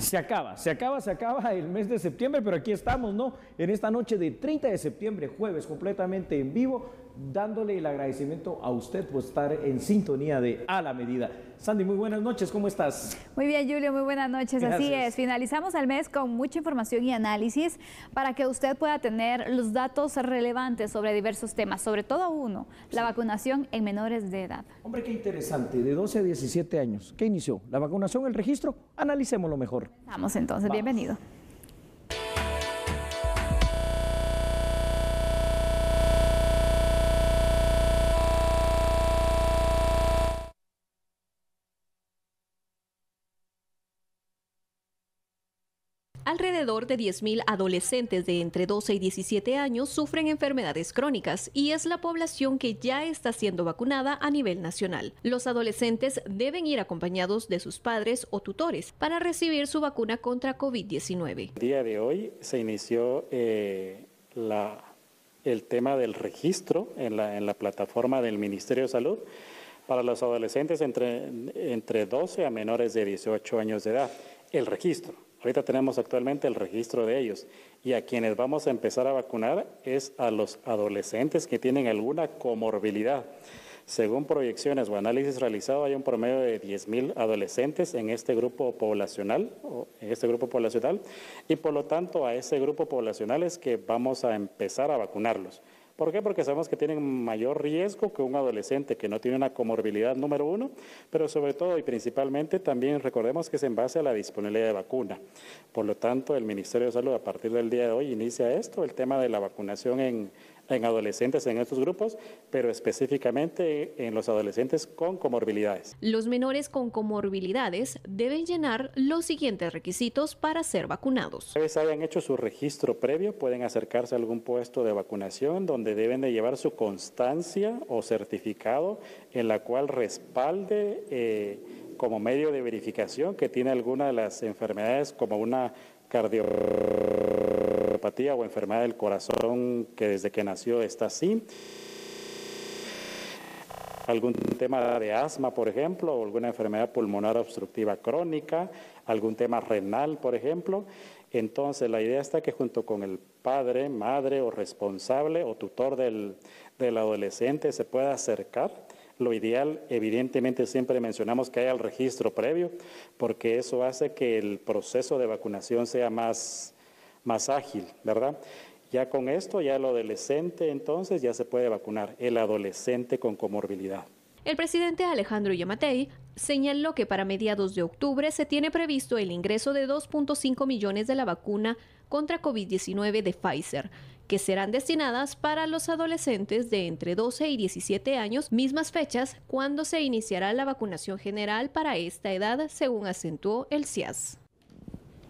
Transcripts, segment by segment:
se acaba el mes de septiembre, pero aquí estamos, ¿no? En esta noche de 30 de septiembre, jueves, completamente en vivo, dándole el agradecimiento a usted por estar en sintonía de A la Medida. Sandy, muy buenas noches, ¿cómo estás? Muy bien, Julio, muy buenas noches. Gracias. Así es, finalizamos el mes con mucha información y análisis para que usted pueda tener los datos relevantes sobre diversos temas, sobre todo uno, la vacunación en menores de edad. Hombre, qué interesante, de 12 a 17 años. ¿Qué inició? ¿La vacunación, el registro? Analicémoslo mejor. Vamos entonces, bienvenido. Alrededor de 10.000 adolescentes de entre 12 y 17 años sufren enfermedades crónicas y es la población que ya está siendo vacunada a nivel nacional. Los adolescentes deben ir acompañados de sus padres o tutores para recibir su vacuna contra COVID-19. El día de hoy se inició el tema del registro en la plataforma del Ministerio de Salud para los adolescentes entre 12 a menores de 18 años de edad. El registro. Ahorita tenemos actualmente el registro de ellos y a quienes vamos a empezar a vacunar es a los adolescentes que tienen alguna comorbilidad. Según proyecciones o análisis realizados, hay un promedio de 10.000 adolescentes en este grupo poblacional, y por lo tanto a ese grupo poblacional es que vamos a empezar a vacunarlos. ¿Por qué? Porque sabemos que tienen mayor riesgo que un adolescente que no tiene una comorbilidad número uno, pero sobre todo y principalmente también recordemos que es en base a la disponibilidad de vacuna. Por lo tanto, el Ministerio de Salud a partir del día de hoy inicia el tema de la vacunación en adolescentes en estos grupos, pero específicamente en los adolescentes con comorbilidades. Los menores con comorbilidades deben llenar los siguientes requisitos para ser vacunados. Una vez hayan hecho su registro previo, pueden acercarse a algún puesto de vacunación donde deben de llevar su constancia o certificado en la cual respalde como medio de verificación que tiene alguna de las enfermedades como una cardiopatía o enfermedad del corazón que desde que nació está así, algún tema de asma, por ejemplo, o alguna enfermedad pulmonar obstructiva crónica, algún tema renal, por ejemplo. Entonces, la idea está que junto con el padre, madre o responsable o tutor del adolescente se pueda acercar. Lo ideal, evidentemente, siempre mencionamos que haya el registro previo, porque eso hace que el proceso de vacunación sea más ágil, ¿verdad? Ya con esto, ya el adolescente entonces ya se puede vacunar, el adolescente con comorbilidad. El presidente Alejandro Yamatei señaló que para mediados de octubre se tiene previsto el ingreso de 2.5 millones de la vacuna contra COVID-19 de Pfizer, que serán destinadas para los adolescentes de entre 12 y 17 años, mismas fechas cuando se iniciará la vacunación general para esta edad, según acentuó el CIAS.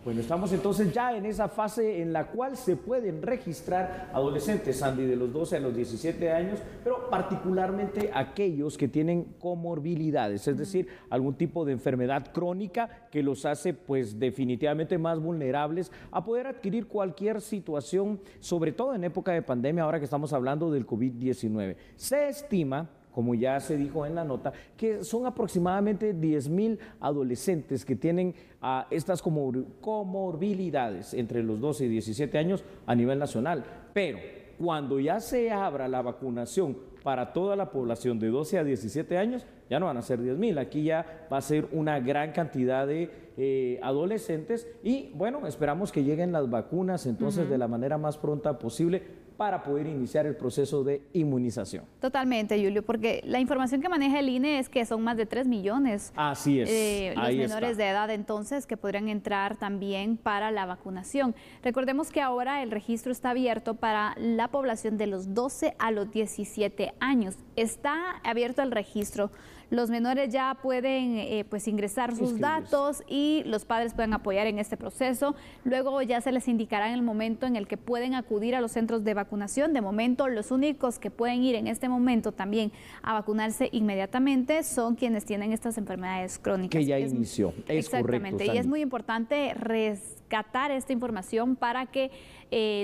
Bueno, estamos entonces ya en esa fase en la cual se pueden registrar adolescentes, Sandy, de los 12 a los 17 años, pero particularmente aquellos que tienen comorbilidades, es decir, algún tipo de enfermedad crónica que los hace pues definitivamente más vulnerables a poder adquirir cualquier situación, sobre todo en época de pandemia, ahora que estamos hablando del COVID-19. Se estima, como ya se dijo en la nota, que son aproximadamente 10.000 adolescentes que tienen estas comorbilidades entre los 12 y 17 años a nivel nacional. Pero cuando ya se abra la vacunación para toda la población de 12 a 17 años, ya no van a ser 10.000, aquí ya va a ser una gran cantidad de adolescentes y bueno, esperamos que lleguen las vacunas entonces de la manera más pronta posible para poder iniciar el proceso de inmunización. Totalmente, Julio, porque la información que maneja el INE es que son más de 3 millones. Así es. Los menores de edad entonces que podrían entrar también para la vacunación. Recordemos que ahora el registro está abierto para la población de los 12 a los 17 años. Está abierto el registro. Los menores ya pueden pues ingresar sus datos y los padres pueden apoyar en este proceso. Luego ya se les indicará en el momento en el que pueden acudir a los centros de vacunación. De momento, los únicos que pueden ir en este momento también a vacunarse inmediatamente son quienes tienen estas enfermedades crónicas. Que ya inició, es exactamente, correcto, y Sandy. es muy importante rescatar esta información para que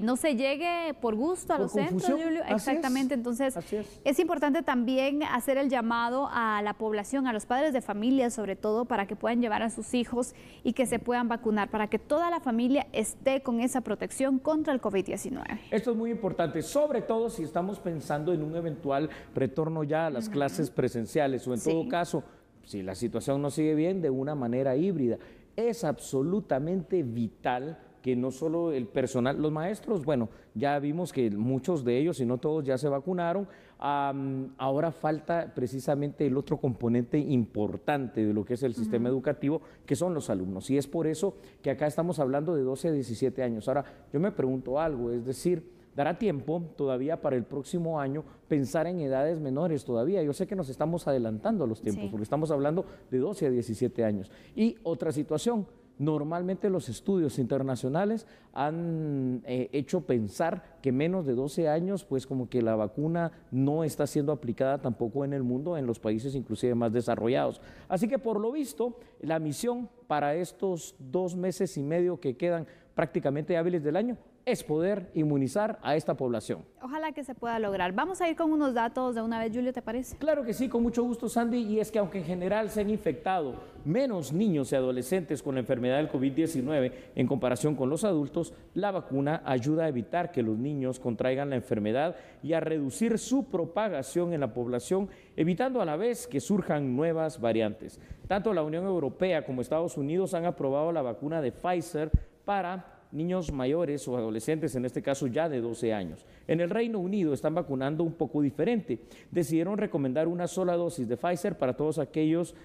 no se llegue por gusto a los centros, Julio. Exactamente, entonces es importante también hacer el llamado a la población, a los padres de familia sobre todo, para que puedan llevar a sus hijos y que se puedan vacunar, para que toda la familia esté con esa protección contra el COVID-19. Esto es muy importante, sobre todo si estamos pensando en un eventual retorno ya a las clases presenciales o en todo caso, si la situación no sigue bien, de una manera híbrida. Es absolutamente vital que no solo el personal, los maestros, bueno, ya vimos que muchos de ellos, si no todos, ya se vacunaron. Ahora falta precisamente el otro componente importante de lo que es el sistema educativo, que son los alumnos. Y es por eso que acá estamos hablando de 12 a 17 años. Ahora, yo me pregunto algo, es decir, ¿dará tiempo todavía para el próximo año pensar en edades menores todavía? Yo sé que nos estamos adelantando a los tiempos, porque estamos hablando de 12 a 17 años. Y otra situación, normalmente los estudios internacionales han hecho pensar que menos de 12 años, pues como que la vacuna no está siendo aplicada tampoco en el mundo, en los países inclusive más desarrollados. Así que por lo visto, la misión para estos 2 meses y medio que quedan prácticamente hábiles del año es poder inmunizar a esta población. Ojalá que se pueda lograr. Vamos a ir con unos datos de una vez, Julio, ¿te parece? Claro que sí, con mucho gusto, Sandy, y es que aunque en general se han infectado menos niños y adolescentes con la enfermedad del COVID-19 en comparación con los adultos, la vacuna ayuda a evitar que los niños contraigan la enfermedad y a reducir su propagación en la población, evitando a la vez que surjan nuevas variantes. Tanto la Unión Europea como Estados Unidos han aprobado la vacuna de Pfizer para niños mayores o adolescentes, en este caso ya de 12 años. En el Reino Unido están vacunando un poco diferente. Decidieron recomendar una sola dosis de Pfizer para todos aquellos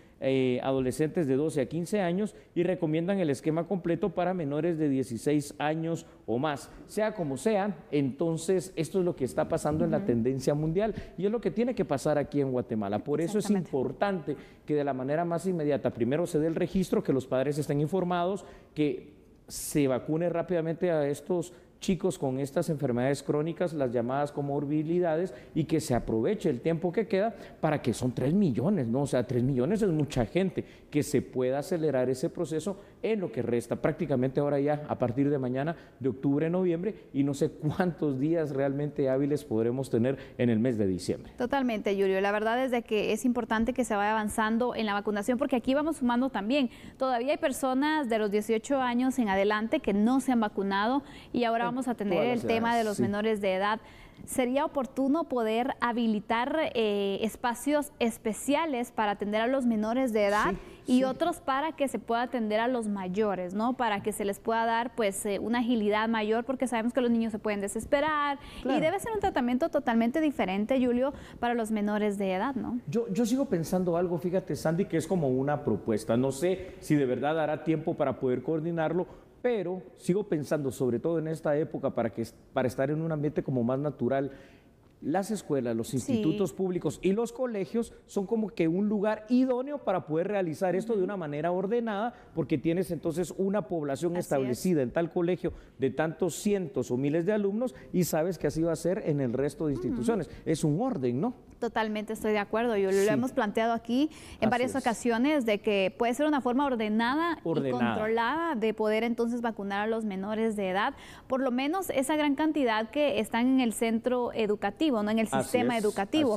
adolescentes de 12 a 15 años y recomiendan el esquema completo para menores de 16 años o más. Sea como sea, entonces esto es lo que está pasando en la tendencia mundial y es lo que tiene que pasar aquí en Guatemala. Por eso es importante que de la manera más inmediata primero se dé el registro, que los padres estén informados, que se vacune rápidamente a estos chicos con estas enfermedades crónicas, las llamadas comorbilidades, y que se aproveche el tiempo que queda para que son 3 millones, ¿no? O sea, 3 millones es mucha gente, que se pueda acelerar ese proceso en lo que resta prácticamente ahora ya a partir de mañana, de octubre, noviembre, y no sé cuántos días realmente hábiles podremos tener en el mes de diciembre. Totalmente, Julio. La verdad es de que es importante que se vaya avanzando en la vacunación, porque aquí vamos sumando también. Todavía hay personas de los 18 años en adelante que no se han vacunado y ahora vamos a tener el tema de los menores de edad. Sería oportuno poder habilitar espacios especiales para atender a los menores de edad y otros para que se pueda atender a los mayores, ¿no? Para que se les pueda dar pues una agilidad mayor, porque sabemos que los niños se pueden desesperar y debe ser un tratamiento totalmente diferente, Julio, para los menores de edad, ¿no? Yo sigo pensando algo, fíjate, Sandy, que es como una propuesta. No sé si de verdad dará tiempo para poder coordinarlo, pero sigo pensando, sobre todo en esta época, para estar en un ambiente como más natural. Las escuelas, los institutos públicos y los colegios son como que un lugar idóneo para poder realizar esto de una manera ordenada, porque tienes entonces una población establecida en tal colegio de tantos cientos o miles de alumnos y sabes que así va a ser en el resto de instituciones. Es un orden, ¿no? Totalmente estoy de acuerdo. Lo hemos planteado aquí en varias ocasiones de que puede ser una forma ordenada y controlada de poder entonces vacunar a los menores de edad, por lo menos esa gran cantidad que están en el centro educativo, no en el sistema educativo.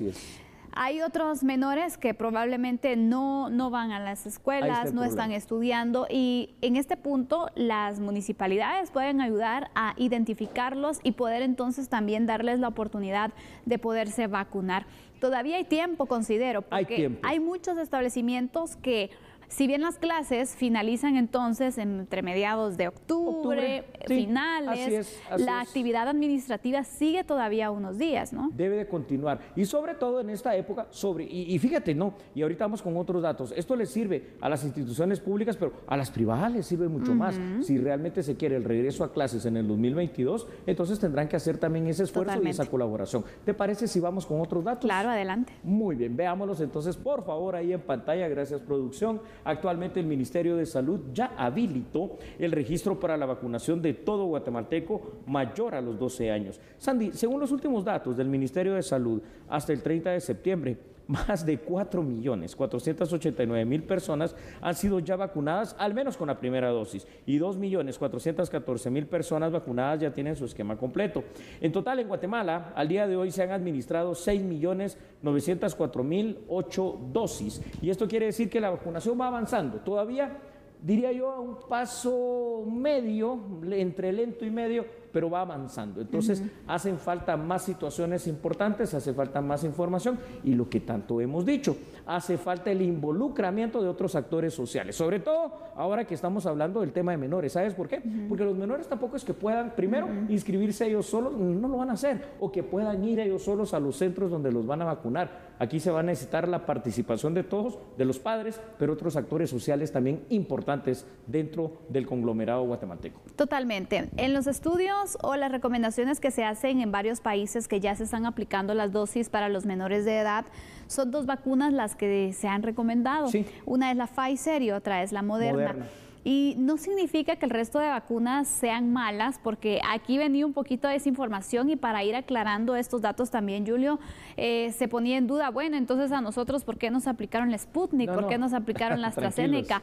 Hay otros menores que probablemente no van a las escuelas, no están estudiando, y en este punto las municipalidades pueden ayudar a identificarlos y poder entonces también darles la oportunidad de poderse vacunar. Todavía hay tiempo, considero, porque hay muchos establecimientos que, si bien las clases finalizan entonces entre mediados de octubre, finales, la actividad administrativa sigue todavía unos días, ¿no? Debe de continuar. Y sobre todo en esta época, y fíjate, ¿no? Y ahorita vamos con otros datos. Esto le sirve a las instituciones públicas, pero a las privadas les sirve mucho más. Si realmente se quiere el regreso a clases en el 2022, entonces tendrán que hacer también ese esfuerzo y esa colaboración. ¿Te parece si vamos con otros datos? Claro, adelante. Muy bien, veámoslos entonces, por favor, ahí en pantalla. Gracias, producción. Actualmente el Ministerio de Salud ya habilitó el registro para la vacunación de todo guatemalteco mayor a los 12 años. Sandy, según los últimos datos del Ministerio de Salud, hasta el 30 de septiembre, más de 4.489.000 personas han sido ya vacunadas, al menos con la primera dosis, y 2.414.000 personas vacunadas ya tienen su esquema completo. En total, en Guatemala, al día de hoy se han administrado 6.904.008 dosis, y esto quiere decir que la vacunación va avanzando. Todavía, diría yo, a un paso medio, entre lento y medio, pero va avanzando. Entonces, hacen falta más situaciones importantes, hace falta más información y lo que tanto hemos dicho, hace falta el involucramiento de otros actores sociales, sobre todo ahora que estamos hablando del tema de menores. ¿Sabes por qué? Porque los menores tampoco es que puedan, primero, inscribirse ellos solos, no lo van a hacer, o que puedan ir ellos solos a los centros donde los van a vacunar. Aquí se va a necesitar la participación de todos, de los padres, pero otros actores sociales también importantes dentro del conglomerado guatemalteco. Totalmente. En los estudios o las recomendaciones que se hacen en varios países que ya se están aplicando las dosis para los menores de edad, son 2 vacunas las que se han recomendado. Sí. Una es la Pfizer y otra es la Moderna. Y no significa que el resto de vacunas sean malas, porque aquí venía un poquito de desinformación y para ir aclarando estos datos también, Julio, se ponía en duda, bueno, entonces a nosotros, ¿por qué nos aplicaron la Sputnik? ¿Por qué nos aplicaron la AstraZeneca?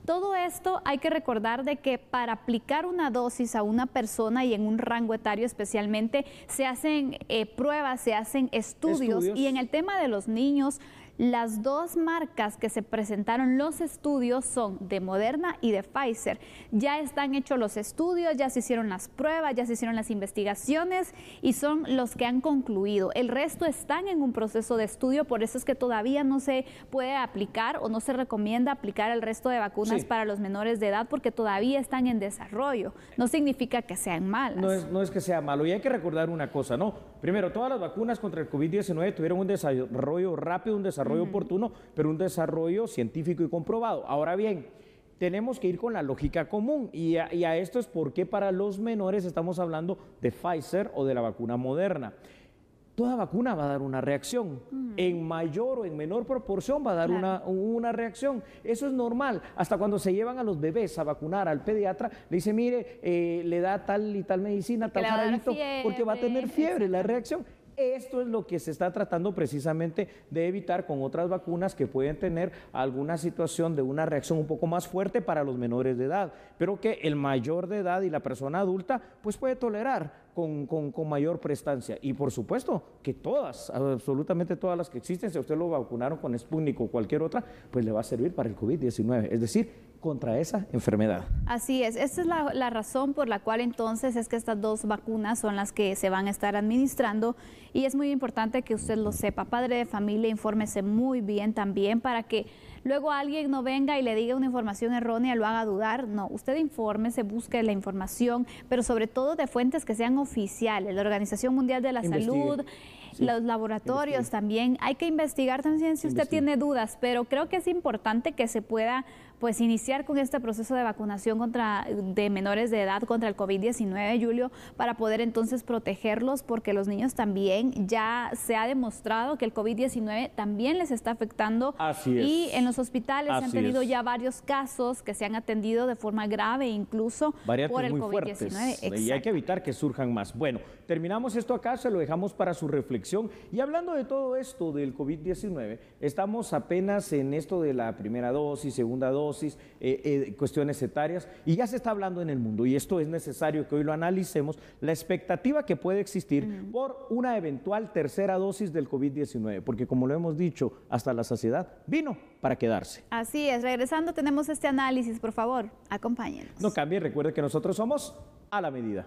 Todo esto hay que recordar de que para aplicar una dosis a una persona y en un rango etario especialmente, se hacen pruebas, se hacen estudios. Y en el tema de los niños, las 2 marcas que se presentaron los estudios son de Moderna y de Pfizer. Ya están hechos los estudios, ya se hicieron las pruebas, ya se hicieron las investigaciones y son los que han concluido. El resto están en un proceso de estudio, por eso es que todavía no se puede aplicar o no se recomienda aplicar el resto de vacunas para los menores de edad porque todavía están en desarrollo. No significa que sean malas. No es que sea malo. Y hay que recordar una cosa, ¿no? Primero, todas las vacunas contra el COVID-19 tuvieron un desarrollo rápido, un desarrollo oportuno, pero un desarrollo científico y comprobado. Ahora bien, tenemos que ir con la lógica común y a esto es porque para los menores estamos hablando de Pfizer o de la vacuna Moderna. Toda vacuna va a dar una reacción, en mayor o en menor proporción va a dar una reacción, eso es normal. Hasta cuando se llevan a los bebés a vacunar al pediatra, le dice, mire, le da tal y tal medicina, tal jarabito, porque va a tener fiebre, la reacción. Esto es lo que se está tratando precisamente de evitar con otras vacunas que pueden tener alguna situación de una reacción un poco más fuerte para los menores de edad, pero que el mayor de edad y la persona adulta pues puede tolerar con mayor prestancia. Y por supuesto que todas, absolutamente todas las que existen, si a usted lo vacunaron con Sputnik o cualquier otra, pues le va a servir para el COVID-19, es decir, contra esa enfermedad. Así es, esta es la razón por la cual entonces es que estas 2 vacunas son las que se van a estar administrando y es muy importante que usted lo sepa. Padre de familia, infórmese muy bien también para que luego alguien no venga y le diga una información errónea, lo haga dudar. No, usted infórmese, busque la información, pero sobre todo de fuentes que sean oficiales, la Organización Mundial de la Salud, los laboratorios también. Hay que investigar también si usted tiene dudas, pero creo que es importante que se pueda pues iniciar con este proceso de vacunación de menores de edad contra el COVID-19, Julio, para poder entonces protegerlos, porque los niños también ya se ha demostrado que el COVID-19 también les está afectando. Así es. Y en los hospitales se han tenido ya varios casos que se han atendido de forma grave, incluso por el COVID-19. Y hay que evitar que surjan más. Bueno, terminamos esto acá, se lo dejamos para su reflexión. Y hablando de todo esto del COVID-19, estamos apenas en esto de la primera dosis, segunda dosis, cuestiones etarias, y ya se está hablando en el mundo, y esto es necesario que hoy lo analicemos, la expectativa que puede existir por una eventual tercera dosis del COVID-19, porque como lo hemos dicho, hasta la saciedad vino para quedarse. Así es, regresando tenemos este análisis, por favor, acompáñenos. No cambie, recuerde que nosotros somos a la medida.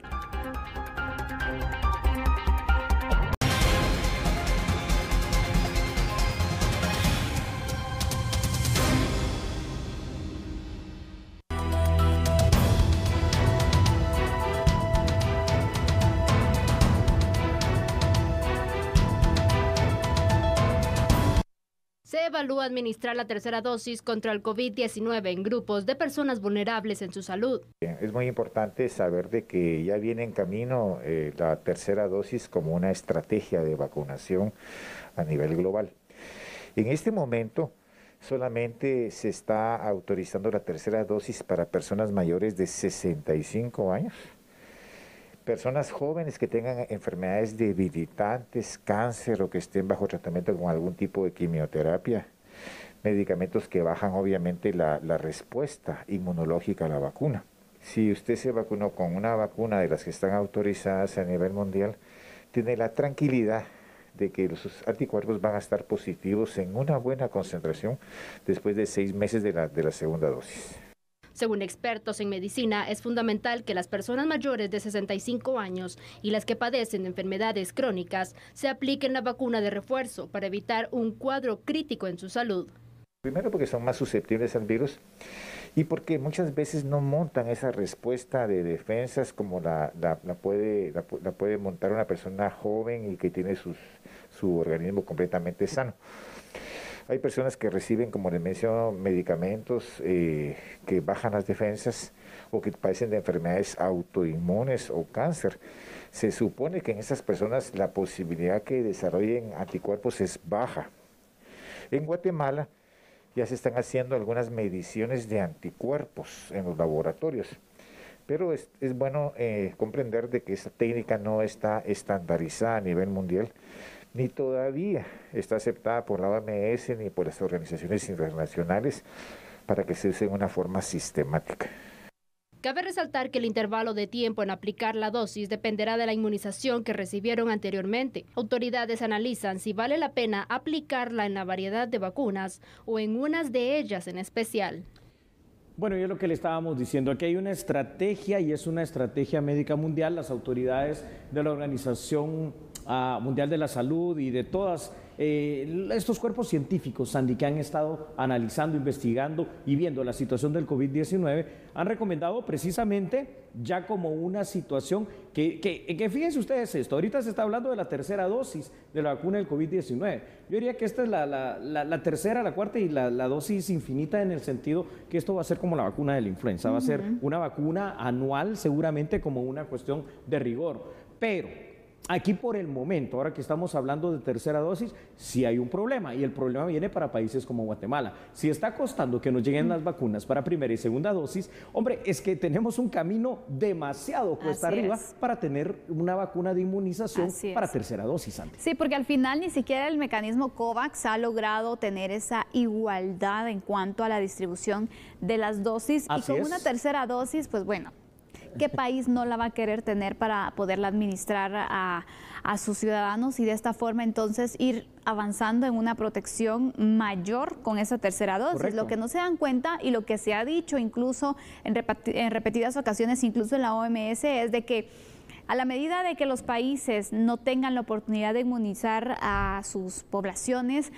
Se evalúa administrar la tercera dosis contra el COVID-19 en grupos de personas vulnerables en su salud. Es muy importante saber de que ya viene en camino la tercera dosis como una estrategia de vacunación a nivel global. En este momento solamente se está autorizando la tercera dosis para personas mayores de 65 años. personas jóvenes que tengan enfermedades debilitantes, cáncer o que estén bajo tratamiento con algún tipo de quimioterapia, medicamentos que bajan obviamente la respuesta inmunológica a la vacuna. Si usted se vacunó con una vacuna de las que están autorizadas a nivel mundial, tiene la tranquilidad de que los anticuerpos van a estar positivos en una buena concentración después de 6 meses de la segunda dosis. Según expertos en medicina, es fundamental que las personas mayores de 65 años y las que padecen de enfermedades crónicas se apliquen la vacuna de refuerzo para evitar un cuadro crítico en su salud. Primero porque son más susceptibles al virus y porque muchas veces no montan esa respuesta de defensas como la puede montar una persona joven y que tiene su organismo completamente sano. Hay personas que reciben, como les menciono, medicamentos que bajan las defensas o que padecen de enfermedades autoinmunes o cáncer. Se supone que en esas personas la posibilidad que desarrollen anticuerpos es baja. En Guatemala ya se están haciendo algunas mediciones de anticuerpos en los laboratorios, pero es bueno comprender de que esta técnica no está estandarizada a nivel mundial, ni todavía está aceptada por la OMS ni por las organizaciones internacionales para que se use de una forma sistemática. Cabe resaltar que el intervalo de tiempo en aplicar la dosis dependerá de la inmunización que recibieron anteriormente. Autoridades analizan si vale la pena aplicarla en la variedad de vacunas o en unas de ellas en especial. Bueno, y es lo que le estábamos diciendo, aquí hay una estrategia y es una estrategia médica mundial. Las autoridades de la Organización Mundial de la Salud y de todas estos cuerpos científicos, Sandy, que han estado analizando, investigando y viendo la situación del COVID-19, han recomendado precisamente ya como una situación que fíjense ustedes esto, ahorita se está hablando de la tercera dosis de la vacuna del COVID-19. Yo diría que esta es la tercera, la cuarta y la dosis infinita, en el sentido que esto va a ser como la vacuna de la influenza, va a ser una vacuna anual seguramente, como una cuestión de rigor. Pero aquí por el momento, ahora que estamos hablando de tercera dosis, sí hay un problema, y el problema viene para países como Guatemala. Si está costando que nos lleguen las vacunas para primera y segunda dosis, hombre, es que tenemos un camino demasiado cuesta arriba para tener una vacuna de inmunización para tercera dosis, Sandy. Sí, porque al final ni siquiera el mecanismo COVAX ha logrado tener esa igualdad en cuanto a la distribución de las dosis. Y con una tercera dosis, pues bueno, ¿qué país no la va a querer tener para poderla administrar a sus ciudadanos y de esta forma entonces ir avanzando en una protección mayor con esa tercera dosis? Correcto. Lo que no se dan cuenta y lo que se ha dicho incluso en repetidas ocasiones, incluso en la OMS, es de que a la medida de que los países no tengan la oportunidad de inmunizar a sus poblaciones,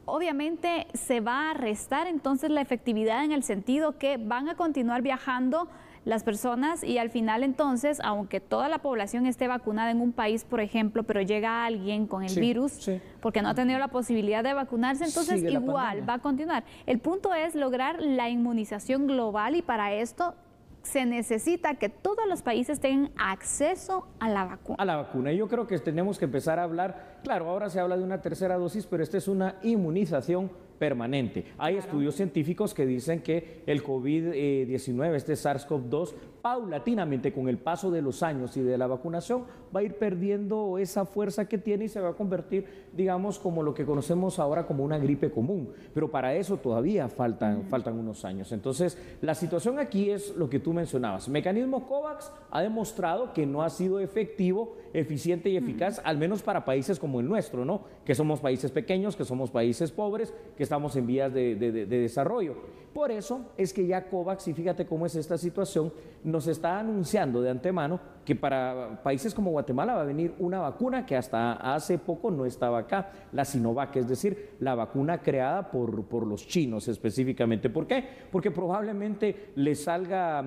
obviamente se va a restar entonces la efectividad, en el sentido que van a continuar viajando las personas y al final entonces, aunque toda la población esté vacunada en un país, por ejemplo, pero llega alguien con el virus porque no ha tenido la posibilidad de vacunarse, entonces igual va a continuar. El punto es lograr la inmunización global y para esto se necesita que todos los países tengan acceso a la vacuna. A la vacuna. Y yo creo que tenemos que empezar a hablar, claro, ahora se habla de una tercera dosis, pero esta es una inmunización permanente. Hay estudios científicos que dicen que el COVID-19, este SARS-CoV-2, paulatinamente con el paso de los años y de la vacunación, va a ir perdiendo esa fuerza que tiene y se va a convertir, digamos, como lo que conocemos ahora como una gripe común. Pero para eso todavía faltan unos años. Entonces, la situación aquí es lo que tú mencionabas. El mecanismo COVAX ha demostrado que no ha sido efectivo, eficiente y eficaz, al menos para países como el nuestro, ¿no? Que somos países pequeños, que somos países pobres, que estamos en vías de desarrollo. Por eso es que ya COVAX, y fíjate cómo es esta situación, nos está anunciando de antemano que para países como Guatemala va a venir una vacuna que hasta hace poco no estaba acá, la Sinovac, es decir, la vacuna creada por los chinos específicamente. ¿Por qué? Porque probablemente le salga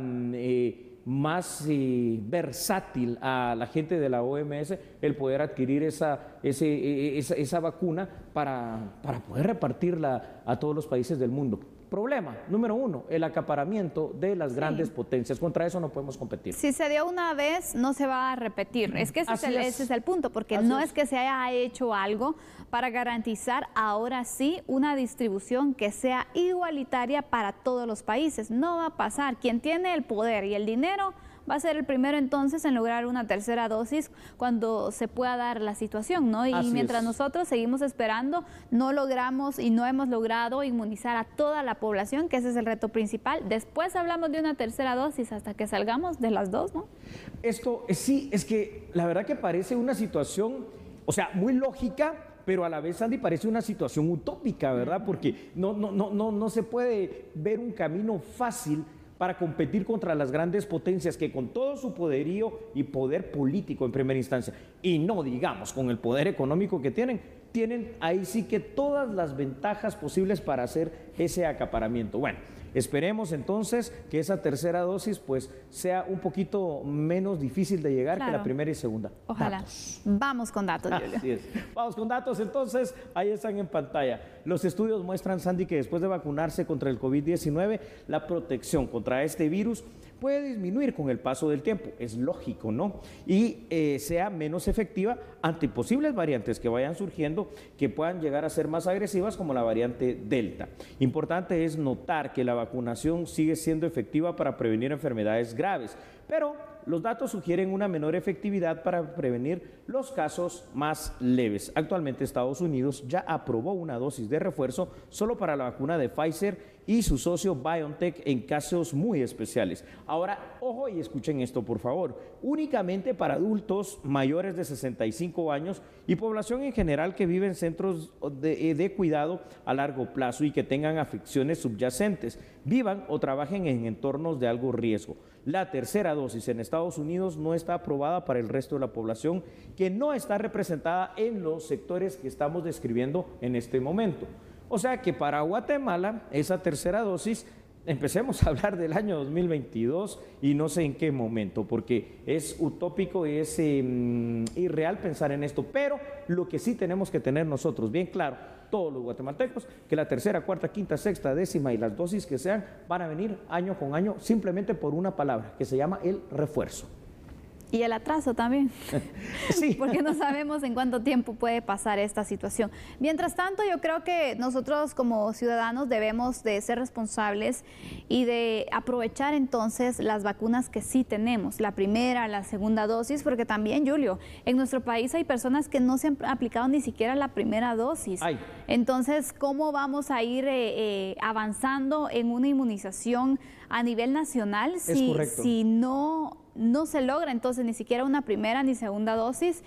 más versátil a la gente de la OMS el poder adquirir esa vacuna para poder repartirla a todos los países del mundo. Problema número uno, el acaparamiento de las grandes potencias. Contra eso no podemos competir. Si se dio una vez, no se va a repetir. Es que ese es el punto, porque no es que se haya hecho algo para garantizar ahora sí una distribución que sea igualitaria para todos los países. No va a pasar. Quien tiene el poder y el dinero va a ser el primero entonces en lograr una tercera dosis cuando se pueda dar la situación, ¿no? Y mientras nosotros seguimos esperando, no logramos y no hemos logrado inmunizar a toda la población, que ese es el reto principal. Después hablamos de una tercera dosis hasta que salgamos de las dos, ¿no? Esto sí, es que la verdad que parece una situación, o sea, muy lógica, pero a la vez, Sandy, parece una situación utópica, ¿verdad? Porque no se puede ver un camino fácil para competir contra las grandes potencias que con todo su poderío y poder político en primera instancia, y no digamos con el poder económico que tienen ahí sí que todas las ventajas posibles para hacer ese acaparamiento. Bueno, esperemos entonces que esa tercera dosis pues sea un poquito menos difícil de llegar que la primera y segunda. Ojalá. Datos. Vamos con datos, Julio. Así es. Vamos con datos entonces, ahí están en pantalla. Los estudios muestran, Sandy, que después de vacunarse contra el COVID-19, la protección contra este virus puede disminuir con el paso del tiempo, es lógico, ¿no? Y sea menos efectiva ante posibles variantes que vayan surgiendo que puedan llegar a ser más agresivas como la variante Delta. Importante es notar que la vacunación sigue siendo efectiva para prevenir enfermedades graves, pero los datos sugieren una menor efectividad para prevenir los casos más leves. Actualmente Estados Unidos ya aprobó una dosis de refuerzo solo para la vacuna de Pfizer y su socio BioNTech en casos muy especiales. Ahora, ojo y escuchen esto, por favor. Únicamente para adultos mayores de 65 años y población en general que vive en centros de cuidado a largo plazo y que tengan afecciones subyacentes, vivan o trabajen en entornos de alto riesgo. La tercera dosis en Estados Unidos no está aprobada para el resto de la población que no está representada en los sectores que estamos describiendo en este momento. O sea que para Guatemala, esa tercera dosis, empecemos a hablar del año 2022 y no sé en qué momento, porque es utópico, es irreal pensar en esto, pero lo que sí tenemos que tener nosotros bien claro, todos los guatemaltecos, que la tercera, cuarta, quinta, sexta, décima y las dosis que sean van a venir año con año simplemente por una palabra que se llama el refuerzo. Y el atraso también, sí. Porque no sabemos en cuánto tiempo puede pasar esta situación. Mientras tanto, yo creo que nosotros como ciudadanos debemos de ser responsables y de aprovechar entonces las vacunas que sí tenemos, la primera, la segunda dosis, porque también, Julio, en nuestro país hay personas que no se han aplicado ni siquiera la primera dosis. Ay. Entonces, ¿cómo vamos a ir avanzando en una inmunización a nivel nacional si no se logra entonces ni siquiera una primera ni segunda dosis?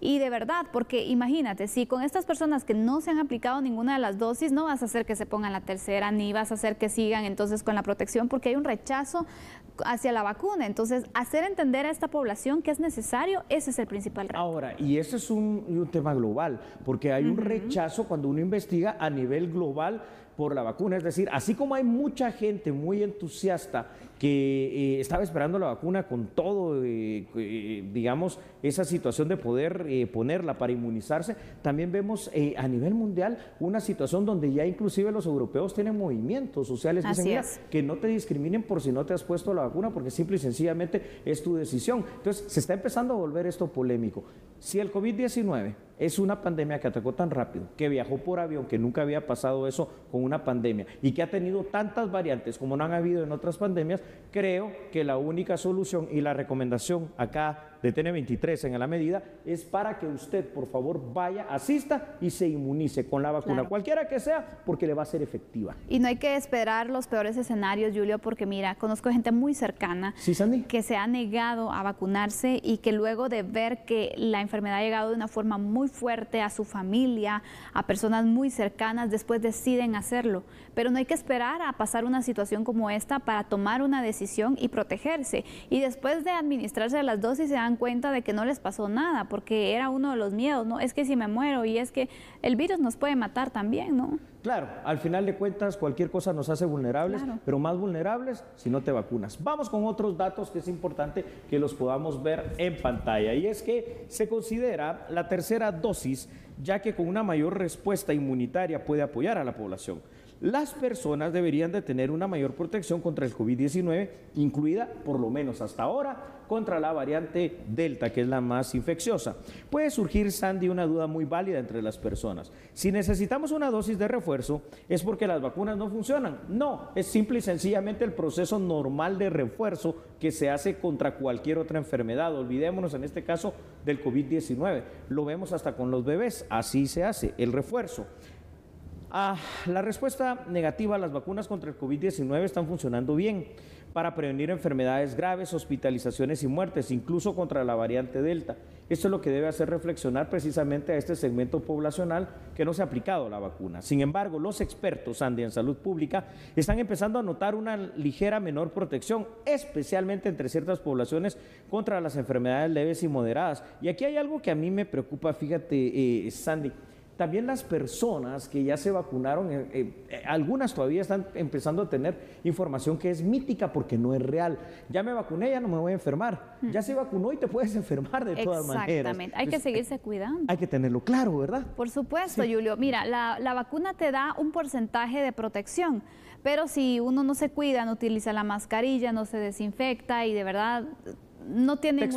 Y de verdad, porque imagínate, si con estas personas que no se han aplicado ninguna de las dosis, no vas a hacer que se pongan la tercera, ni vas a hacer que sigan entonces con la protección, porque hay un rechazo hacia la vacuna. Entonces, hacer entender a esta población que es necesario, ese es el principal reto. Ahora, y ese es un tema global, porque hay un rechazo cuando uno investiga a nivel global por la vacuna. Es decir, así como hay mucha gente muy entusiasta que estaba esperando la vacuna con todo, digamos, esa situación de poder ponerla para inmunizarse, también vemos a nivel mundial una situación donde ya inclusive los europeos tienen movimientos sociales que dicen, mira, que no te discriminen por si no te has puesto la vacuna, porque simple y sencillamente es tu decisión. Entonces, se está empezando a volver esto polémico. Si el COVID-19 es una pandemia que atacó tan rápido, que viajó por avión, que nunca había pasado eso con una pandemia y que ha tenido tantas variantes como no han habido en otras pandemias, creo que la única solución y la recomendación acá de TN23 en la medida es para que usted, por favor, vaya, asista y se inmunice con la vacuna, cualquiera que sea, porque le va a ser efectiva. Y no hay que esperar los peores escenarios, Julio, porque mira, conozco gente muy cercana que se ha negado a vacunarse y que luego de ver que la enfermedad ha llegado de una forma muy fuerte a su familia, a personas muy cercanas, después deciden hacerlo. Pero no hay que esperar a pasar una situación como esta para tomar una decisión y protegerse. Y después de administrarse las dosis se dan cuenta de que no les pasó nada, porque era uno de los miedos, ¿no? Es que si me muero, y es que el virus nos puede matar también, ¿no? Claro, al final de cuentas cualquier cosa nos hace vulnerables, pero más vulnerables si no te vacunas. Vamos con otros datos que es importante que los podamos ver en pantalla, y es que se considera la tercera dosis, ya que con una mayor respuesta inmunitaria puede apoyar a la población. Las personas deberían de tener una mayor protección contra el COVID-19, incluida, por lo menos hasta ahora, contra la variante Delta, que es la más infecciosa. Puede surgir, Sandy, una duda muy válida entre las personas. Si necesitamos una dosis de refuerzo, ¿es porque las vacunas no funcionan? No, es simple y sencillamente el proceso normal de refuerzo que se hace contra cualquier otra enfermedad. Olvidémonos en este caso del COVID-19. Lo vemos hasta con los bebés, así se hace el refuerzo. La respuesta negativa a las vacunas contra el COVID-19 están funcionando bien para prevenir enfermedades graves, hospitalizaciones y muertes, incluso contra la variante Delta. Esto es lo que debe hacer reflexionar precisamente a este segmento poblacional que no se ha aplicado la vacuna. Sin embargo, los expertos, Andy, en salud pública están empezando a notar una ligera menor protección, especialmente entre ciertas poblaciones contra las enfermedades leves y moderadas. Y aquí hay algo que a mí me preocupa, fíjate, Sandy. También las personas que ya se vacunaron, algunas todavía están empezando a tener información que es mítica porque no es real. Ya me vacuné, ya no me voy a enfermar. Ya se vacunó y te puedes enfermar de todas maneras. Exactamente, hay que seguirse cuidando. Hay que tenerlo claro, ¿verdad? Por supuesto, sí. Julio. Mira, la vacuna te da un porcentaje de protección, pero si uno no se cuida, no utiliza la mascarilla, no se desinfecta y de verdad no tiene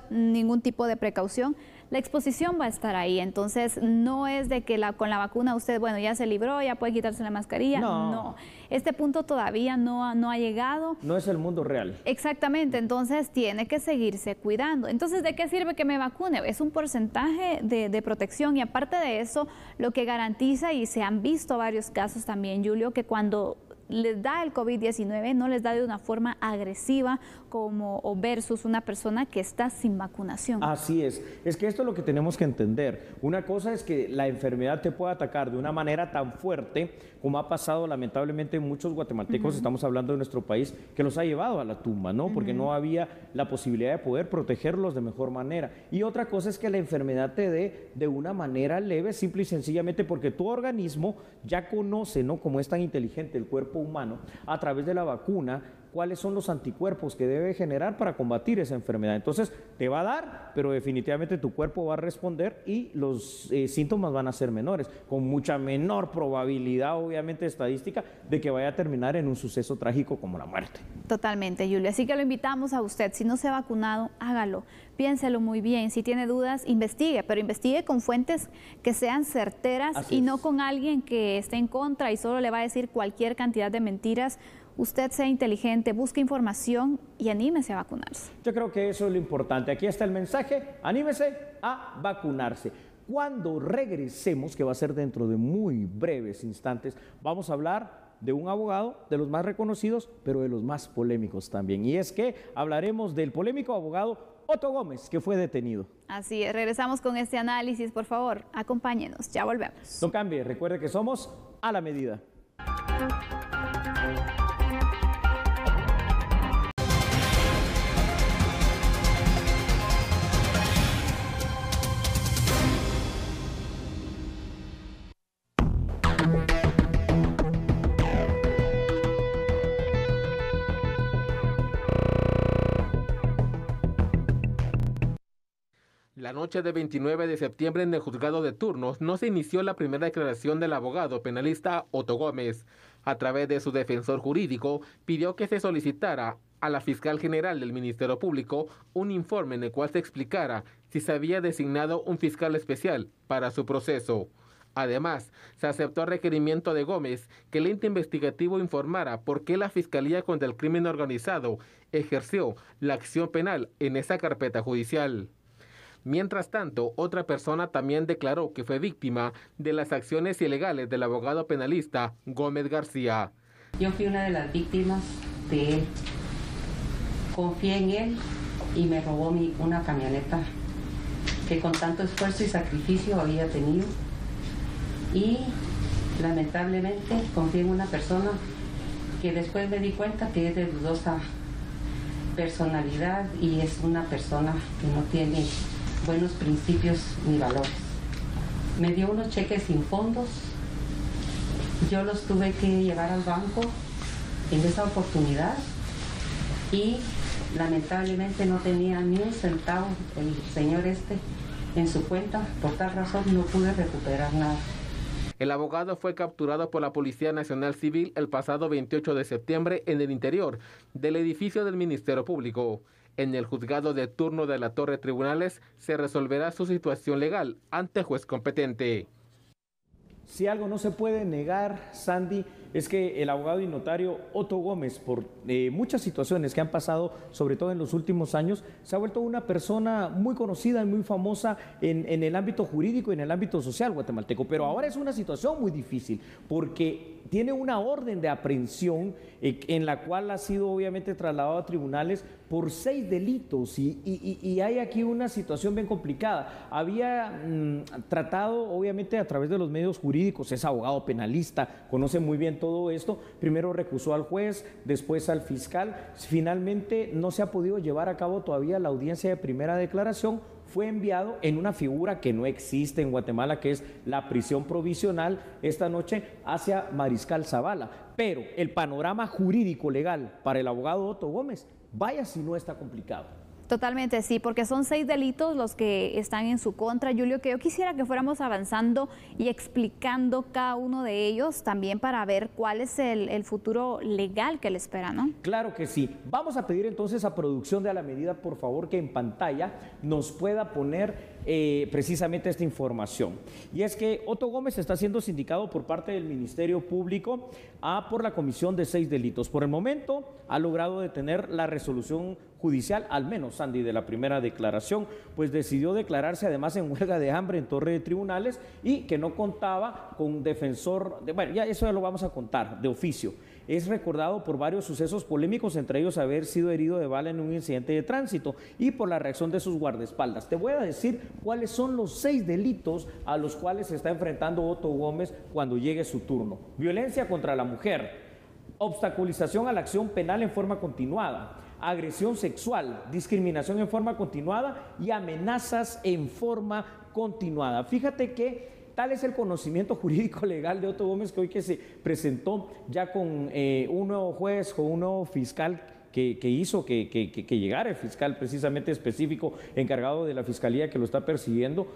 ningún tipo de precaución, la exposición va a estar ahí. Entonces, no es de que con la vacuna usted, bueno, ya se libró, ya puede quitarse la mascarilla. No. Este punto todavía no ha llegado. No es el mundo real. Exactamente. Entonces, tiene que seguirse cuidando. Entonces, ¿de qué sirve que me vacune? Es un porcentaje de protección y aparte de eso, lo que garantiza, y se han visto varios casos también, Julio, que cuando les da el COVID-19 no les da de una forma agresiva como versus una persona que está sin vacunación. Así es que esto es lo que tenemos que entender. Una cosa es que la enfermedad te puede atacar de una manera tan fuerte como ha pasado lamentablemente en muchos guatemaltecos, estamos hablando de nuestro país, que los ha llevado a la tumba, ¿no? Porque no había la posibilidad de poder protegerlos de mejor manera. Y otra cosa es que la enfermedad te dé de una manera leve, simple y sencillamente porque tu organismo ya conoce, ¿no? Como es tan inteligente el cuerpo humano, a través de la vacuna, cuáles son los anticuerpos que debe generar para combatir esa enfermedad. Entonces, te va a dar, pero definitivamente tu cuerpo va a responder y los síntomas van a ser menores, con mucha menor probabilidad, obviamente, estadística, de que vaya a terminar en un suceso trágico como la muerte. Totalmente, Julio. Así que lo invitamos a usted. Si no se ha vacunado, hágalo. Piénselo muy bien. Si tiene dudas, investigue, pero investigue con fuentes que sean certeras y no con alguien que esté en contra y solo le va a decir cualquier cantidad de mentiras. Usted sea inteligente, busque información y anímese a vacunarse. Yo creo que eso es lo importante. Aquí está el mensaje, anímese a vacunarse. Cuando regresemos, que va a ser dentro de muy breves instantes, vamos a hablar de un abogado de los más reconocidos, pero de los más polémicos también. Y es que hablaremos del polémico abogado Otto Gómez, que fue detenido. Así es, regresamos con este análisis, por favor, acompáñenos, ya volvemos. No cambie, recuerde que somos a la medida. La noche del 29 de septiembre en el juzgado de turnos no se inició la primera declaración del abogado penalista Otto Gómez. A través de su defensor jurídico, pidió que se solicitara a la fiscal general del Ministerio Público un informe en el cual se explicara si se había designado un fiscal especial para su proceso. Además, se aceptó el requerimiento de Gómez que el ente investigativo informara por qué la Fiscalía contra el Crimen Organizado ejerció la acción penal en esa carpeta judicial. Mientras tanto, otra persona también declaró que fue víctima de las acciones ilegales del abogado penalista Gómez García. Yo fui una de las víctimas de él. Confié en él y me robó una camioneta que con tanto esfuerzo y sacrificio había tenido. Y lamentablemente confié en una persona que después me di cuenta que es de dudosa personalidad y es una persona que no tiene buenos principios ni valores. Me dio unos cheques sin fondos, yo los tuve que llevar al banco en esa oportunidad y lamentablemente no tenía ni un centavo el señor en su cuenta, por tal razón no pude recuperar nada. El abogado fue capturado por la Policía Nacional Civil el pasado 28 de septiembre en el interior del edificio del Ministerio Público. En el juzgado de turno de la Torre de Tribunales se resolverá su situación legal ante juez competente. Si algo no se puede negar, Sandy, es que el abogado y notario Otto Gómez, por muchas situaciones que han pasado, sobre todo en los últimos años, se ha vuelto una persona muy conocida y muy famosa en el ámbito jurídico y en el ámbito social guatemalteco. Pero ahora es una situación muy difícil porque tiene una orden de aprehensión en la cual ha sido obviamente trasladado a tribunales por 6 delitos y hay aquí una situación bien complicada. Había tratado obviamente a través de los medios jurídicos, es abogado penalista, conoce muy bien todo esto, primero recusó al juez, después al fiscal, finalmente no se ha podido llevar a cabo todavía la audiencia de primera declaración, fue enviado en una figura que no existe en Guatemala, que es la prisión provisional, esta noche hacia Mariscal Zavala. Pero el panorama jurídico legal para el abogado Otto Gómez, vaya si no está complicado. Totalmente, sí, porque son 6 delitos los que están en su contra, Julio, que yo quisiera que fuéramos avanzando y explicando cada uno de ellos también para ver cuál es el futuro legal que le espera, ¿no? Claro que sí. Vamos a pedir entonces a producción de A la Medida, por favor, que en pantalla nos pueda poner precisamente esta información. Y es que Otto Gómez está siendo sindicado por parte del Ministerio Público por la comisión de 6 delitos. Por el momento ha logrado detener la resolución judicial, al menos, Sandy, de la primera declaración, pues decidió declararse además en huelga de hambre en Torre de Tribunales y que no contaba con defensor, bueno, ya eso ya lo vamos a contar, de oficio. Es recordado por varios sucesos polémicos, entre ellos haber sido herido de bala en un incidente de tránsito y por la reacción de sus guardaespaldas. Te voy a decir cuáles son los 6 delitos a los cuales se está enfrentando Otto Gómez cuando llegue su turno. Violencia contra la mujer, obstaculización a la acción penal en forma continuada, agresión sexual, discriminación en forma continuada y amenazas en forma continuada. Fíjate que tal es el conocimiento jurídico legal de Otto Gómez que hoy que se presentó ya con un nuevo juez, con un nuevo fiscal que hizo que llegara el fiscal precisamente específico encargado de la fiscalía que lo está persiguiendo.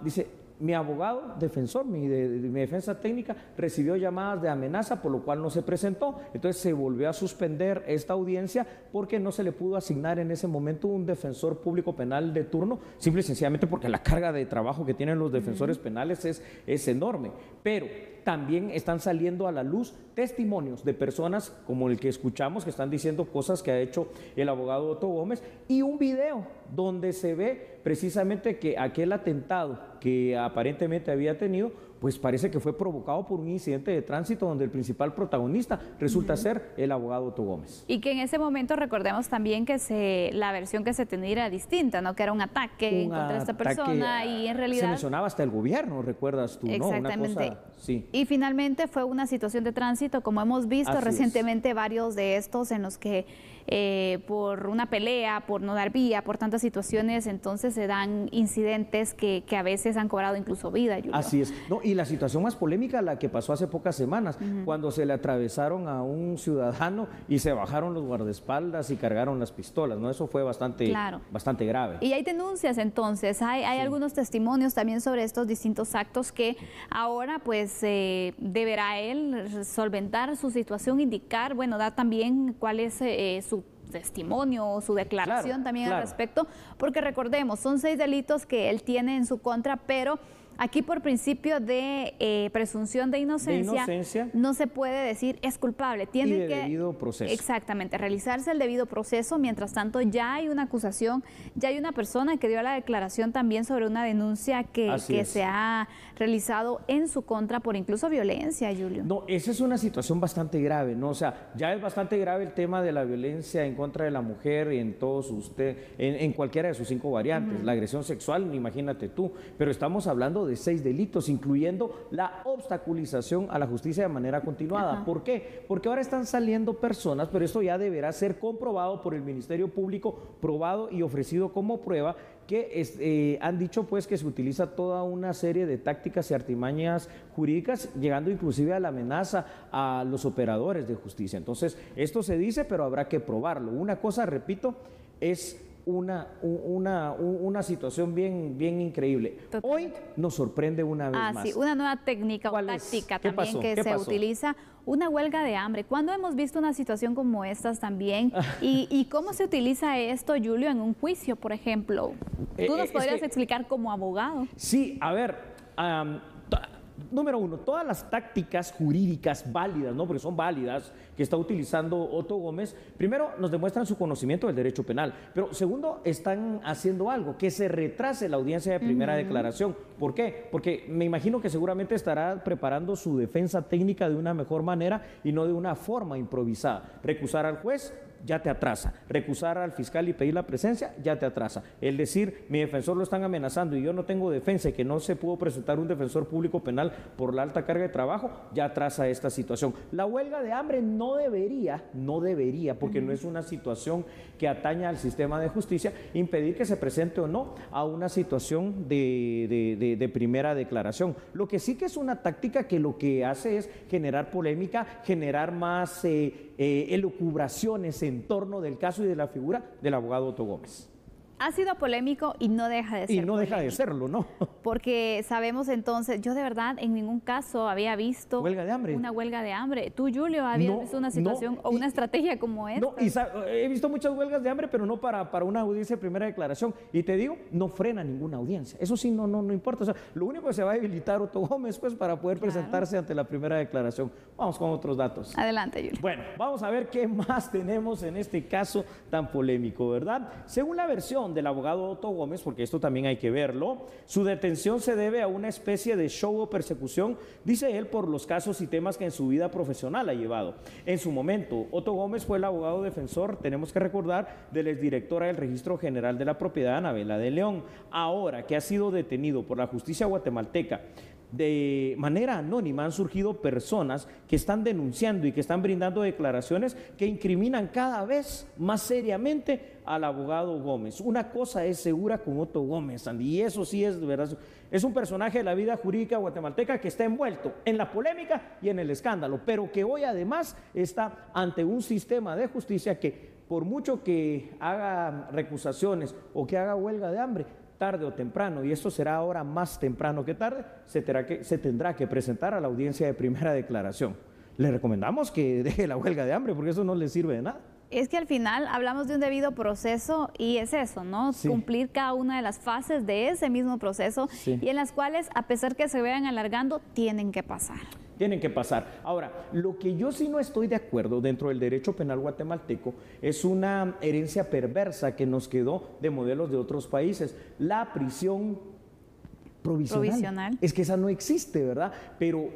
Dice, mi abogado defensor, mi defensa técnica, recibió llamadas de amenaza, por lo cual no se presentó. Entonces se volvió a suspender esta audiencia porque no se le pudo asignar en ese momento un defensor público penal de turno, simple y sencillamente porque la carga de trabajo que tienen los defensores penales es enorme. Pero también están saliendo a la luz testimonios de personas como el que escuchamos, que están diciendo cosas que ha hecho el abogado Otto Gómez, y un video donde se ve precisamente que aquel atentado que aparentemente había tenido, pues parece que fue provocado por un incidente de tránsito donde el principal protagonista resulta ser el abogado Otto Gómez. Y que en ese momento recordemos también que la versión que se tenía era distinta, ¿no? Que era un ataque contra esta persona y en realidad... Se mencionaba hasta el gobierno, recuerdas tú, ¿no? Exactamente. Una cosa, sí. Y finalmente fue una situación de tránsito, como hemos visto recientemente varios de estos en los que por una pelea, por no dar vía, por tantas situaciones, entonces se dan incidentes que a veces han cobrado incluso vida, Julio. Así es. No, y la situación más polémica, la que pasó hace pocas semanas, cuando se le atravesaron a un ciudadano y se bajaron los guardaespaldas y cargaron las pistolas, ¿no? Eso fue bastante grave. Y hay denuncias entonces, hay algunos testimonios también sobre estos distintos actos que ahora pues deberá él solventar su situación, indicar, bueno, dar también cuál es su testimonio o su declaración también al respecto, porque recordemos, son 6 delitos que él tiene en su contra, pero aquí por principio de presunción de inocencia, no se puede decir es culpable. Tiene y de debido proceso. Exactamente, realizarse el debido proceso. Mientras tanto, ya hay una acusación, ya hay una persona que dio la declaración también sobre una denuncia que se ha realizado en su contra por incluso violencia, Julio. No, esa es una situación bastante grave, ¿no? O sea, ya es bastante grave el tema de la violencia en contra de la mujer y en cualquiera de sus 5 variantes. La agresión sexual, imagínate tú, pero estamos hablando de 6 delitos, incluyendo la obstaculización a la justicia de manera continuada. ¿Por qué? Porque ahora están saliendo personas, pero esto ya deberá ser comprobado por el Ministerio Público, probado y ofrecido como prueba, que han dicho pues que se utiliza toda una serie de tácticas y artimañas jurídicas, llegando inclusive a la amenaza a los operadores de justicia. Entonces, esto se dice, pero habrá que probarlo. Una cosa, repito, es una situación bien increíble. Hoy nos sorprende una vez más. Sí, una nueva técnica o táctica también que se utiliza, una huelga de hambre. ¿Cuándo hemos visto una situación como estas también? ¿Y cómo se utiliza esto, Julio, en un juicio, por ejemplo? ¿Tú nos podrías explicar como abogado? Sí, a ver, número uno, todas las tácticas jurídicas válidas, ¿no? Porque son válidas, que está utilizando Otto Gómez, primero nos demuestran su conocimiento del derecho penal, pero segundo, están haciendo algo, que se retrase la audiencia de primera declaración. ¿Por qué? Porque me imagino que seguramente estará preparando su defensa técnica de una mejor manera y no de una forma improvisada. Recusar al juez ya te atrasa, recusar al fiscal y pedir la presencia ya te atrasa. El decir, mi defensor lo están amenazando y yo no tengo defensa y que no se pudo presentar un defensor público penal por la alta carga de trabajo, ya atrasa esta situación. La huelga de hambre no debería, porque no es una situación que ataña al sistema de justicia, impedir que se presente o no a una situación de primera declaración. Lo que sí que es una táctica que lo que hace es generar polémica, generar más elucubraciones en torno del caso y de la figura del abogado Otto Gómez. Ha sido polémico y no deja de ser. Y no deja de serlo, ¿no? Porque sabemos entonces, yo de verdad en ningún caso había visto huelga de hambre. Una huelga de hambre. ¿Tú, Julio, habías visto una situación o una estrategia como esta? No, he visto muchas huelgas de hambre, pero no para una audiencia de primera declaración. Y te digo, no frena ninguna audiencia. Eso sí, no importa. O sea, lo único que se va a habilitar Otto Gómez pues, para poder presentarse ante la primera declaración. Vamos con otros datos. Adelante, Julio. Bueno, vamos a ver qué más tenemos en este caso tan polémico, ¿verdad? Según la versión del abogado Otto Gómez, porque esto también hay que verlo, su detención se debe a una especie de show o persecución, dice él, por los casos y temas que en su vida profesional ha llevado. En su momento, Otto Gómez fue el abogado defensor, tenemos que recordar, de la exdirectora del Registro General de la Propiedad, Anabela de León. Ahora que ha sido detenido por la justicia guatemalteca, de manera anónima han surgido personas que están denunciando y que están brindando declaraciones que incriminan cada vez más seriamente al abogado Gómez. Una cosa es segura con Otto Gómez, Andy, y eso sí es verdad. Es un personaje de la vida jurídica guatemalteca que está envuelto en la polémica y en el escándalo, pero que hoy además está ante un sistema de justicia que, por mucho que haga recusaciones o que haga huelga de hambre, tarde o temprano, y esto será ahora más temprano que tarde, se tendrá que presentar a la audiencia de primera declaración. Le recomendamos que deje la huelga de hambre porque eso no le sirve de nada. Es que al final hablamos de un debido proceso y es eso, ¿no? Sí. Cumplir cada una de las fases de ese mismo proceso y en las cuales, a pesar que se vayan alargando, tienen que pasar. Tienen que pasar. Ahora, lo que yo sí no estoy de acuerdo dentro del derecho penal guatemalteco es una herencia perversa que nos quedó de modelos de otros países. La prisión provisional. Es que esa no existe, ¿verdad? Pero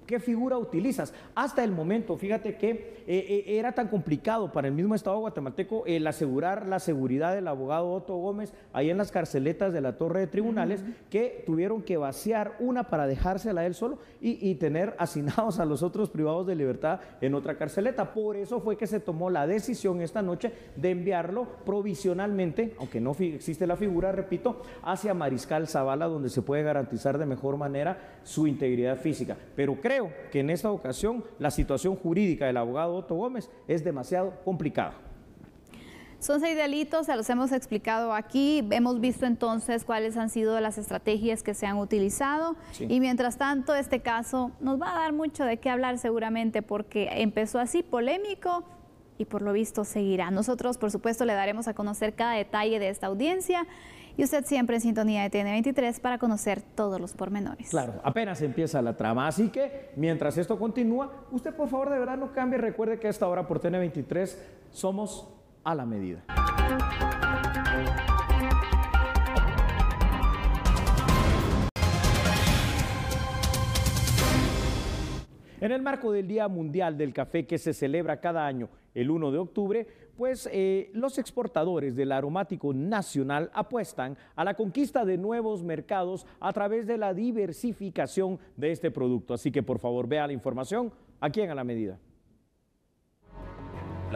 ¿qué figura utilizas? Hasta el momento, fíjate que era tan complicado para el mismo Estado guatemalteco el asegurar la seguridad del abogado Otto Gómez ahí en las carceletas de la torre de tribunales, que tuvieron que vaciar una para dejársela a él solo y tener asignados a los otros privados de libertad en otra carceleta. Por eso fue que se tomó la decisión esta noche de enviarlo provisionalmente, aunque no existe la figura, repito, hacia Mariscal Zavala, donde se puede garantizar de mejor manera su integridad física. Pero creo que en esta ocasión la situación jurídica del abogado Otto Gómez es demasiado complicada. Son 6 delitos, se los hemos explicado aquí, hemos visto entonces cuáles han sido las estrategias que se han utilizado y mientras tanto este caso nos va a dar mucho de qué hablar seguramente porque empezó así polémico y por lo visto seguirá. Nosotros por supuesto le daremos a conocer cada detalle de esta audiencia y usted siempre en sintonía de TN23 para conocer todos los pormenores. Claro, apenas empieza la trama, así que mientras esto continúa, usted por favor de verdad no cambie, recuerde que a esta hora por TN23 somos a la medida. En el marco del Día Mundial del Café que se celebra cada año el 1 de octubre, pues los exportadores del aromático nacional apuestan a la conquista de nuevos mercados a través de la diversificación de este producto. Así que por favor vea la información aquí en A la Medida.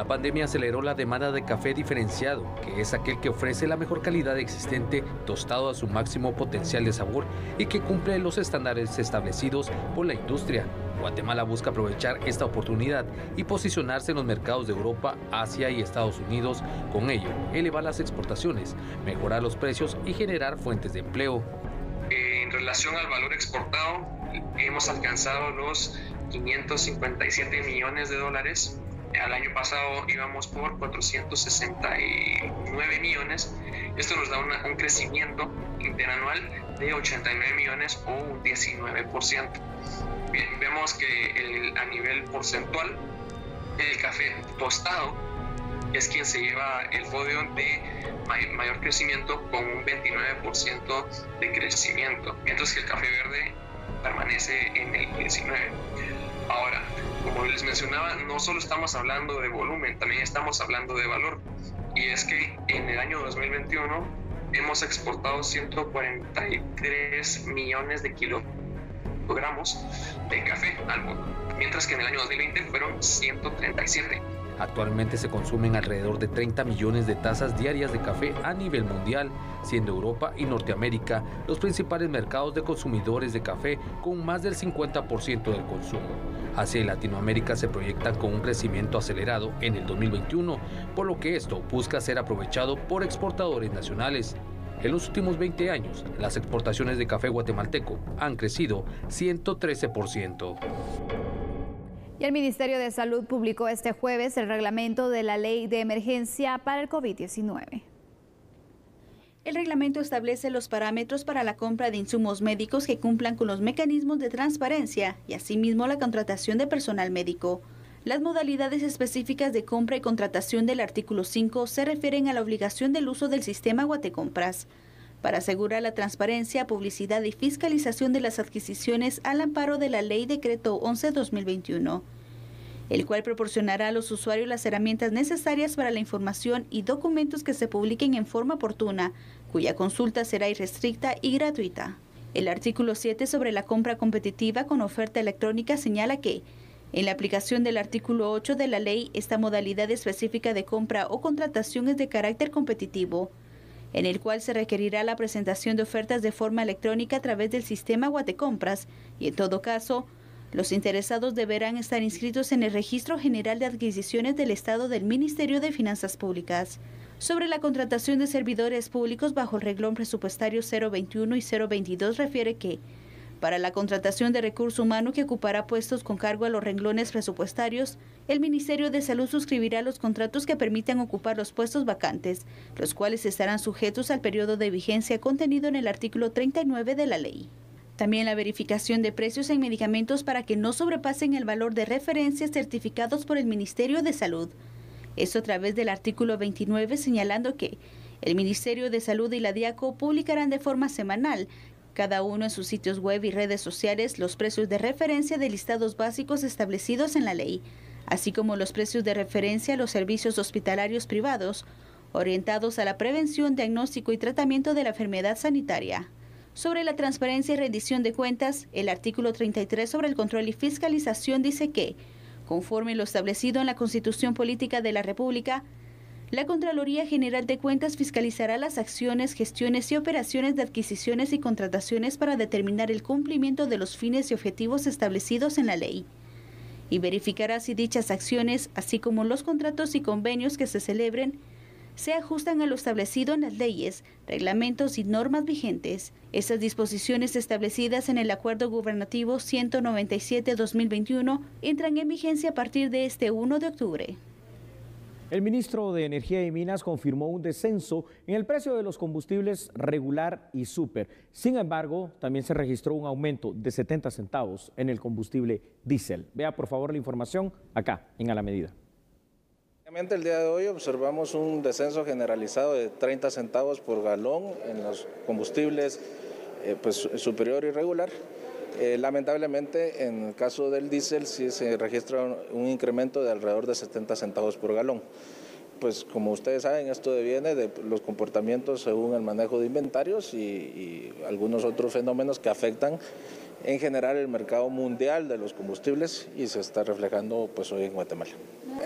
La pandemia aceleró la demanda de café diferenciado, que es aquel que ofrece la mejor calidad existente, tostado a su máximo potencial de sabor y que cumple los estándares establecidos por la industria. Guatemala busca aprovechar esta oportunidad y posicionarse en los mercados de Europa, Asia y Estados Unidos. Con ello, elevar las exportaciones, mejorar los precios y generar fuentes de empleo. En relación al valor exportado, hemos alcanzado los 557 millones de dólares. Al año pasado íbamos por 469 millones. Esto nos da un crecimiento interanual de 89 millones o un 19%. Bien, vemos que a nivel porcentual, el café tostado es quien se lleva el podio de mayor crecimiento con un 29% de crecimiento, mientras que el café verde permanece en el 19%. Ahora, como les mencionaba, no solo estamos hablando de volumen, también estamos hablando de valor. Y es que en el año 2021 hemos exportado 143 millones de kilogramos de café al mundo, mientras que en el año 2020 fueron 137. Actualmente se consumen alrededor de 30 millones de tazas diarias de café a nivel mundial, siendo Europa y Norteamérica los principales mercados de consumidores de café con más del 50% del consumo. Asia y Latinoamérica se proyectan con un crecimiento acelerado en el 2021, por lo que esto busca ser aprovechado por exportadores nacionales. En los últimos 20 años, las exportaciones de café guatemalteco han crecido 113%. Y el Ministerio de Salud publicó este jueves el reglamento de la Ley de Emergencia para el COVID-19. El reglamento establece los parámetros para la compra de insumos médicos que cumplan con los mecanismos de transparencia y asimismo la contratación de personal médico. Las modalidades específicas de compra y contratación del artículo 5 se refieren a la obligación del uso del sistema Guatecompras para asegurar la transparencia, publicidad y fiscalización de las adquisiciones al amparo de la Ley Decreto 11/2021, el cual proporcionará a los usuarios las herramientas necesarias para la información y documentos que se publiquen en forma oportuna, cuya consulta será irrestricta y gratuita. El artículo 7 sobre la compra competitiva con oferta electrónica señala que, en la aplicación del artículo 8 de la ley, esta modalidad específica de compra o contratación es de carácter competitivo, en el cual se requerirá la presentación de ofertas de forma electrónica a través del sistema Guatecompras y, en todo caso, los interesados deberán estar inscritos en el Registro General de Adquisiciones del Estado del Ministerio de Finanzas Públicas. Sobre la contratación de servidores públicos bajo el reglón presupuestario 021 y 022 refiere que, para la contratación de recurso humano que ocupará puestos con cargo a los renglones presupuestarios, el Ministerio de Salud suscribirá los contratos que permitan ocupar los puestos vacantes, los cuales estarán sujetos al periodo de vigencia contenido en el artículo 39 de la ley. También la verificación de precios en medicamentos para que no sobrepasen el valor de referencia certificados por el Ministerio de Salud. Esto a través del artículo 29, señalando que el Ministerio de Salud y la DIACO publicarán de forma semanal, cada uno en sus sitios web y redes sociales, los precios de referencia de listados básicos establecidos en la ley, así como los precios de referencia a los servicios hospitalarios privados, orientados a la prevención, diagnóstico y tratamiento de la enfermedad sanitaria. Sobre la transparencia y rendición de cuentas, el artículo 33 sobre el control y fiscalización dice que, conforme lo establecido en la Constitución Política de la República, la Contraloría General de Cuentas fiscalizará las acciones, gestiones y operaciones de adquisiciones y contrataciones para determinar el cumplimiento de los fines y objetivos establecidos en la ley y verificará si dichas acciones, así como los contratos y convenios que se celebren, se ajustan a lo establecido en las leyes, reglamentos y normas vigentes. Estas disposiciones establecidas en el Acuerdo Gubernativo 197/2021 entran en vigencia a partir de este 1 de octubre. El ministro de Energía y Minas confirmó un descenso en el precio de los combustibles regular y súper. Sin embargo, también se registró un aumento de 70 centavos en el combustible diésel. Vea por favor la información acá en A la Medida. El día de hoy observamos un descenso generalizado de 30 centavos por galón en los combustibles superior y regular. Lamentablemente, en el caso del diésel sí se registra un incremento de alrededor de 70 centavos por galón. Pues como ustedes saben, esto deviene de los comportamientos según el manejo de inventarios y algunos otros fenómenos que afectan en general el mercado mundial de los combustibles y se está reflejando pues hoy en Guatemala.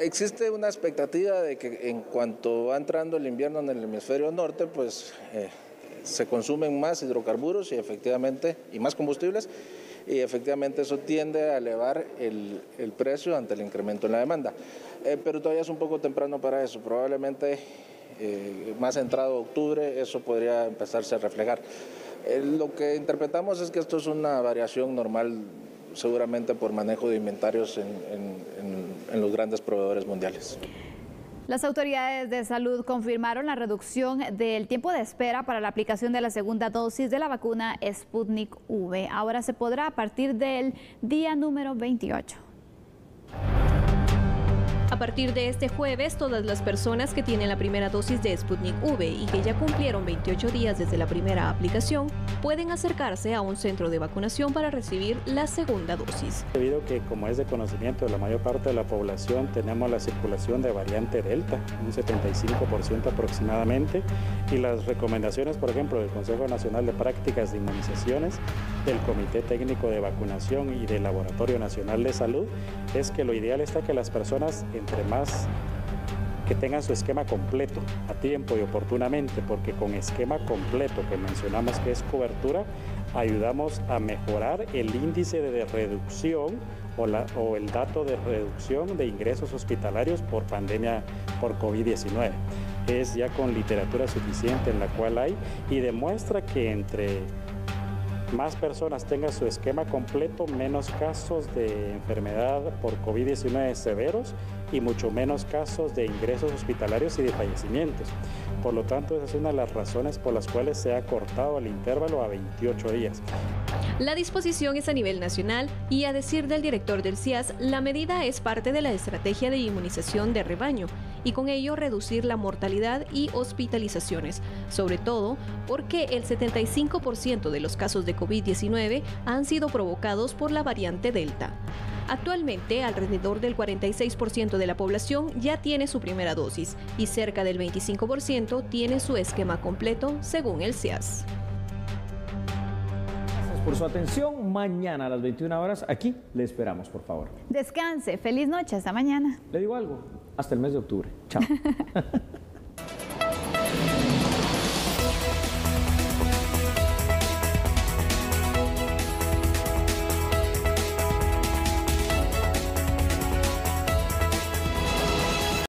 Existe una expectativa de que en cuanto va entrando el invierno en el hemisferio norte, pues se consumen más hidrocarburos y más combustibles, y efectivamente eso tiende a elevar el precio ante el incremento en la demanda. Pero todavía es un poco temprano para eso, probablemente más entrado octubre eso podría empezarse a reflejar. Lo que interpretamos es que esto es una variación normal, seguramente por manejo de inventarios en los grandes proveedores mundiales. Las autoridades de salud confirmaron la reducción del tiempo de espera para la aplicación de la segunda dosis de la vacuna Sputnik V. Ahora se podrá a partir del día número 28. A partir de este jueves, todas las personas que tienen la primera dosis de Sputnik V y que ya cumplieron 28 días desde la primera aplicación, pueden acercarse a un centro de vacunación para recibir la segunda dosis. Debido a que, como es de conocimiento de la mayor parte de la población, tenemos la circulación de variante Delta, un 75% aproximadamente, y las recomendaciones, por ejemplo, del Consejo Nacional de Prácticas de Inmunizaciones, del Comité Técnico de Vacunación y del Laboratorio Nacional de Salud, es que lo ideal está que las personas, entre más que tengan su esquema completo a tiempo y oportunamente, porque con esquema completo que mencionamos que es cobertura, ayudamos a mejorar el índice de reducción o el dato de reducción de ingresos hospitalarios por pandemia por COVID-19. Es ya con literatura suficiente en la cual hay y demuestra que entre más personas tengan su esquema completo, menos casos de enfermedad por COVID-19 severos y mucho menos casos de ingresos hospitalarios y de fallecimientos. Por lo tanto, esa es una de las razones por las cuales se ha cortado el intervalo a 28 días. La disposición es a nivel nacional y, a decir del director del CIAS, la medida es parte de la estrategia de inmunización de rebaño y con ello reducir la mortalidad y hospitalizaciones, sobre todo porque el 75% de los casos de COVID-19 han sido provocados por la variante Delta. Actualmente, alrededor del 46% de la población ya tiene su primera dosis y cerca del 25% tiene su esquema completo, según el CIAS. Gracias por su atención. Mañana a las 21 horas aquí le esperamos, por favor. Descanse. Feliz noche. Hasta mañana. Le digo algo. Hasta el mes de octubre. Chao.